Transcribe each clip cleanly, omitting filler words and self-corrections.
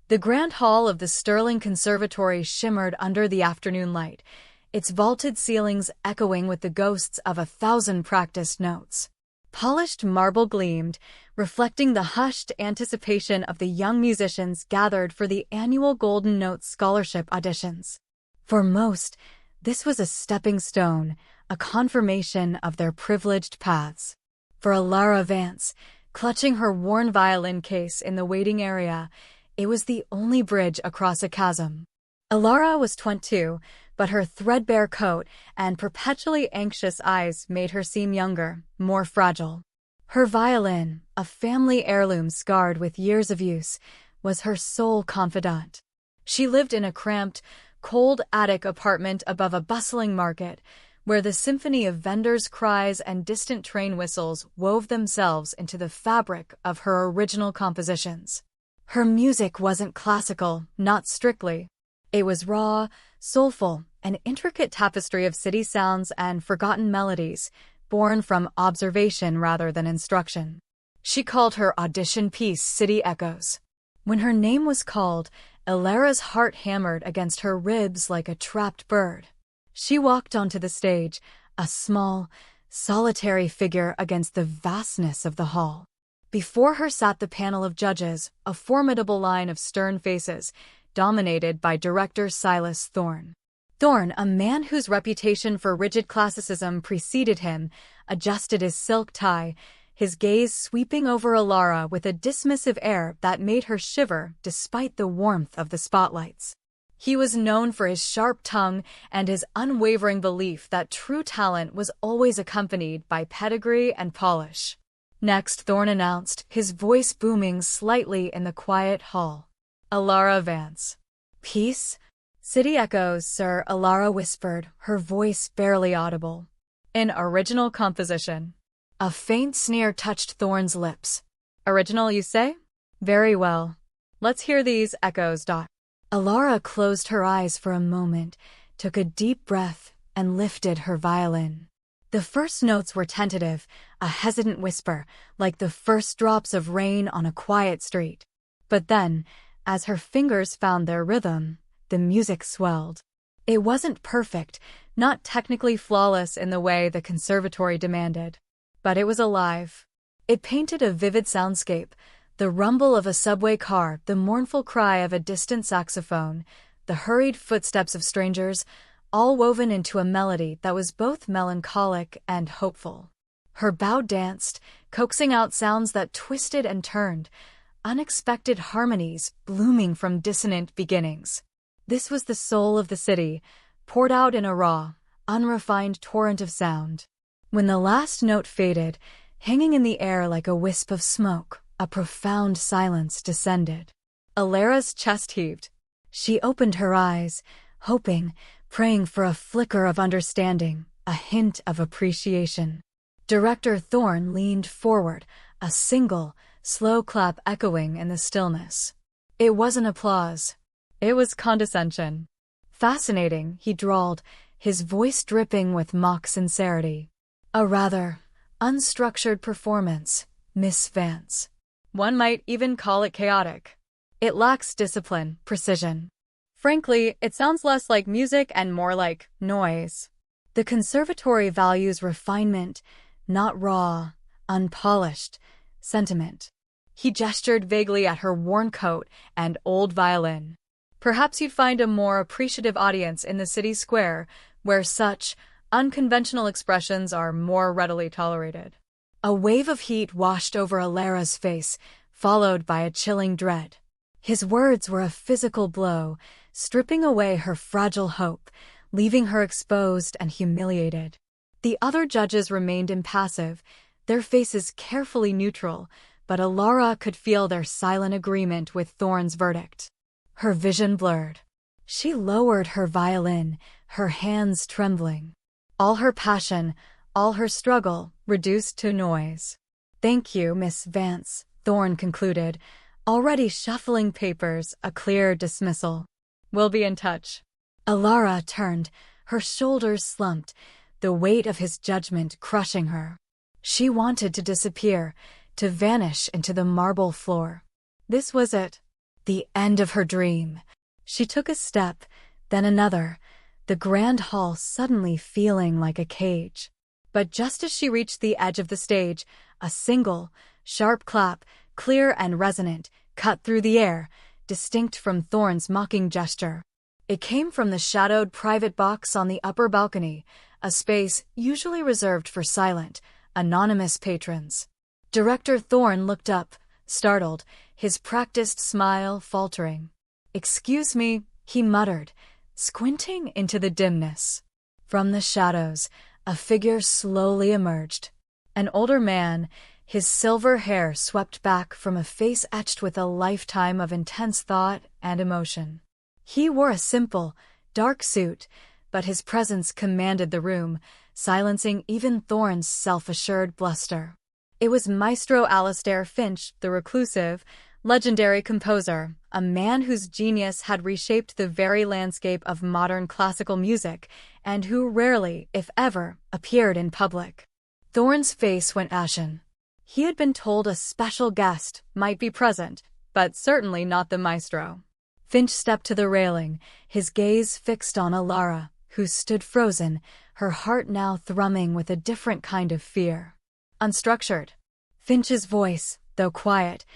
The grand hall of the Sterling Conservatory shimmered under the afternoon light, its vaulted ceilings echoing with the ghosts of 1,000 practiced notes. Polished marble gleamed, reflecting the hushed anticipation of the young musicians gathered for the annual Golden Note Scholarship auditions. For most, this was a stepping stone, a confirmation of their privileged paths. For Elara Vance, clutching her worn violin case in the waiting area, it was the only bridge across a chasm. Elara was 22, but her threadbare coat and perpetually anxious eyes made her seem younger, more fragile. Her violin, a family heirloom scarred with years of use, was her sole confidant. She lived in a cramped, cold attic apartment above a bustling market, where the symphony of vendors' cries and distant train whistles wove themselves into the fabric of her original compositions. Her music wasn't classical, not strictly. It was raw, soulful, an intricate tapestry of city sounds and forgotten melodies, born from observation rather than instruction. She called her audition piece City Echoes. When her name was called, Elara's heart hammered against her ribs like a trapped bird. She walked onto the stage, a small, solitary figure against the vastness of the hall. Before her sat the panel of judges, a formidable line of stern faces, dominated by director Silas Thorne. Thorne, a man whose reputation for rigid classicism preceded him, adjusted his silk tie, his gaze sweeping over Elara with a dismissive air that made her shiver despite the warmth of the spotlights. He was known for his sharp tongue and his unwavering belief that true talent was always accompanied by pedigree and polish. Next, Thorne announced, his voice booming slightly in the quiet hall. Elara Vance. Peace? City Echoes, sir, Elara whispered, her voice barely audible. In original composition. A faint sneer touched Thorne's lips. Original, you say? Very well. Let's hear these echoes. Elara closed her eyes for a moment, took a deep breath, and lifted her violin. The first notes were tentative, a hesitant whisper, like the first drops of rain on a quiet street. But then, as her fingers found their rhythm, the music swelled. It wasn't perfect, not technically flawless in the way the conservatory demanded. But it was alive. It painted a vivid soundscape, the rumble of a subway car, the mournful cry of a distant saxophone, the hurried footsteps of strangers, all woven into a melody that was both melancholic and hopeful. Her bow danced, coaxing out sounds that twisted and turned, unexpected harmonies blooming from dissonant beginnings. This was the soul of the city, poured out in a raw, unrefined torrent of sound. When the last note faded, hanging in the air like a wisp of smoke, a profound silence descended. Elara's chest heaved. She opened her eyes, hoping, praying for a flicker of understanding, a hint of appreciation. Director Thorne leaned forward, a single, slow clap echoing in the stillness. It wasn't applause. It was condescension. Fascinating, he drawled, his voice dripping with mock sincerity. A rather unstructured performance, Miss Vance. One might even call it chaotic. It lacks discipline, precision. Frankly, it sounds less like music and more like noise. The conservatory values refinement, not raw, unpolished sentiment. He gestured vaguely at her worn coat and old violin. Perhaps you'd find a more appreciative audience in the city square, where such unconventional expressions are more readily tolerated. A wave of heat washed over Elara's face, followed by a chilling dread. His words were a physical blow, stripping away her fragile hope, leaving her exposed and humiliated. The other judges remained impassive, their faces carefully neutral, but Elara could feel their silent agreement with Thorne's verdict. Her vision blurred. She lowered her violin, her hands trembling. All her passion, all her struggle, reduced to noise. "Thank you, Miss Vance," Thorne concluded, already shuffling papers, a clear dismissal. "We'll be in touch." Elara turned, her shoulders slumped, the weight of his judgment crushing her. She wanted to disappear, to vanish into the marble floor. This was it. The end of her dream. She took a step, then another, the grand hall suddenly feeling like a cage. But just as she reached the edge of the stage, a single, sharp clap, clear and resonant, cut through the air, distinct from Thorne's mocking gesture. It came from the shadowed private box on the upper balcony, a space usually reserved for silent, anonymous patrons. Director Thorne looked up, startled, his practiced smile faltering. "Excuse me," he muttered, squinting into the dimness. From the shadows, a figure slowly emerged. An older man, his silver hair swept back from a face etched with a lifetime of intense thought and emotion. He wore a simple, dark suit, but his presence commanded the room, silencing even Thorne's self-assured bluster. It was Maestro Alastair Finch, the reclusive, legendary composer, a man whose genius had reshaped the very landscape of modern classical music, and who rarely, if ever, appeared in public. Thorne's face went ashen. He had been told a special guest might be present, but certainly not the maestro. Finch stepped to the railing, his gaze fixed on Elara, who stood frozen, her heart now thrumming with a different kind of fear. Unstructured. Finch's voice, though quiet,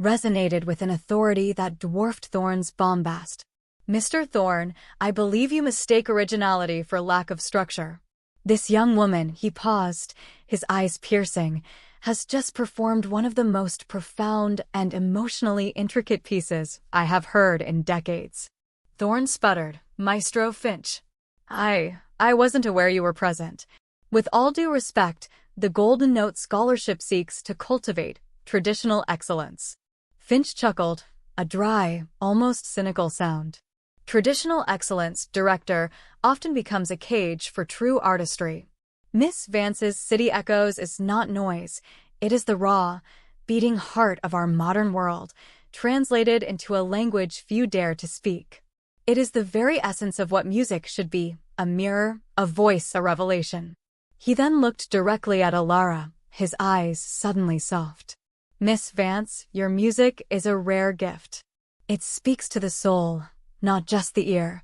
resonated with an authority that dwarfed Thorne's bombast. "Mr. Thorne, I believe you mistake originality for lack of structure. This young woman," he paused, his eyes piercing, "has just performed one of the most profound and emotionally intricate pieces I have heard in decades." Thorne sputtered, "Maestro Finch. I wasn't aware you were present. With all due respect, the Golden Note Scholarship seeks to cultivate traditional excellence." Finch chuckled, a dry, almost cynical sound. Traditional excellence, director, often becomes a cage for true artistry. Miss Vance's City Echoes is not noise. It is the raw, beating heart of our modern world, translated into a language few dare to speak. It is the very essence of what music should be, a mirror, a voice, a revelation. He then looked directly at Elara, his eyes suddenly soft. "Miss Vance, your music is a rare gift. It speaks to the soul, not just the ear.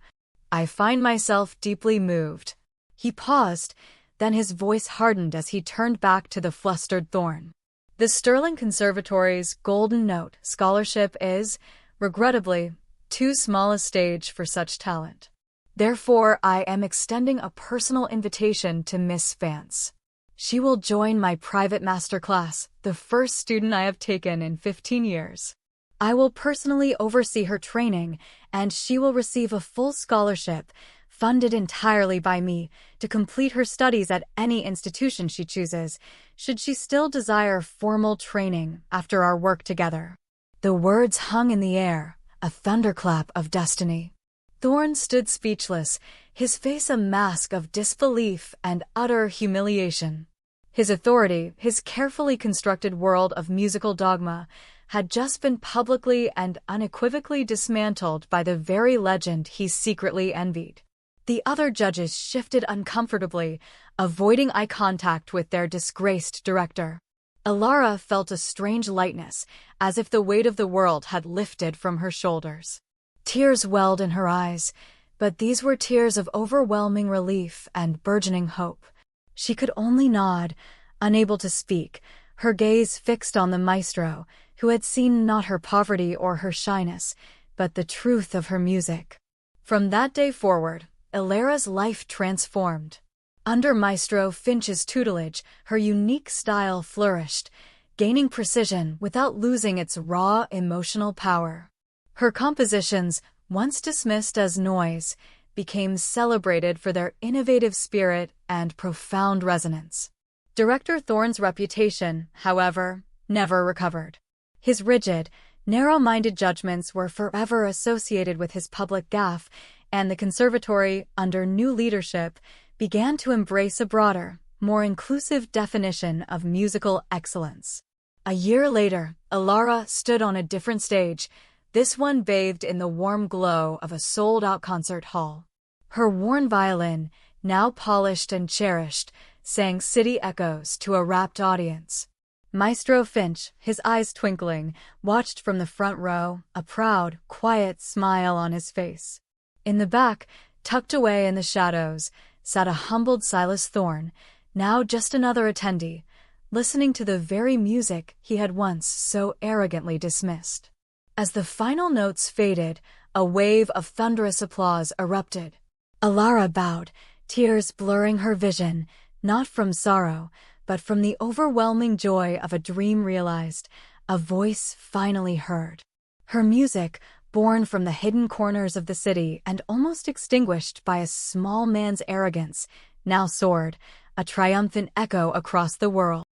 I find myself deeply moved." He paused, then his voice hardened as he turned back to the flustered Thorne. "The Sterling Conservatory's Golden Note Scholarship is, regrettably, too small a stage for such talent. Therefore, I am extending a personal invitation to Miss Vance. She will join my private master class, the first student I have taken in 15 years. I will personally oversee her training, and she will receive a full scholarship, funded entirely by me, to complete her studies at any institution she chooses, should she still desire formal training after our work together." The words hung in the air, a thunderclap of destiny. Thorne stood speechless, his face a mask of disbelief and utter humiliation. His authority, his carefully constructed world of musical dogma, had just been publicly and unequivocally dismantled by the very legend he secretly envied. The other judges shifted uncomfortably, avoiding eye contact with their disgraced director. Elara felt a strange lightness, as if the weight of the world had lifted from her shoulders. Tears welled in her eyes, but these were tears of overwhelming relief and burgeoning hope. She could only nod, unable to speak, her gaze fixed on the maestro, who had seen not her poverty or her shyness, but the truth of her music. From that day forward, Elara's life transformed. Under Maestro Finch's tutelage, her unique style flourished, gaining precision without losing its raw emotional power. Her compositions, once dismissed as noise, became celebrated for their innovative spirit and profound resonance. Director Thorne's reputation, however, never recovered. His rigid, narrow-minded judgments were forever associated with his public gaffe, and the conservatory, under new leadership, began to embrace a broader, more inclusive definition of musical excellence. A year later, Elara stood on a different stage, this one bathed in the warm glow of a sold-out concert hall. Her worn violin, now polished and cherished, sang City Echoes to a rapt audience. Maestro Finch, his eyes twinkling, watched from the front row, a proud, quiet smile on his face. In the back, tucked away in the shadows, sat a humbled Silas Thorne, now just another attendee, listening to the very music he had once so arrogantly dismissed. As the final notes faded, a wave of thunderous applause erupted. Elara bowed, tears blurring her vision, not from sorrow, but from the overwhelming joy of a dream realized, a voice finally heard. Her music, born from the hidden corners of the city and almost extinguished by a small man's arrogance, now soared, a triumphant echo across the world.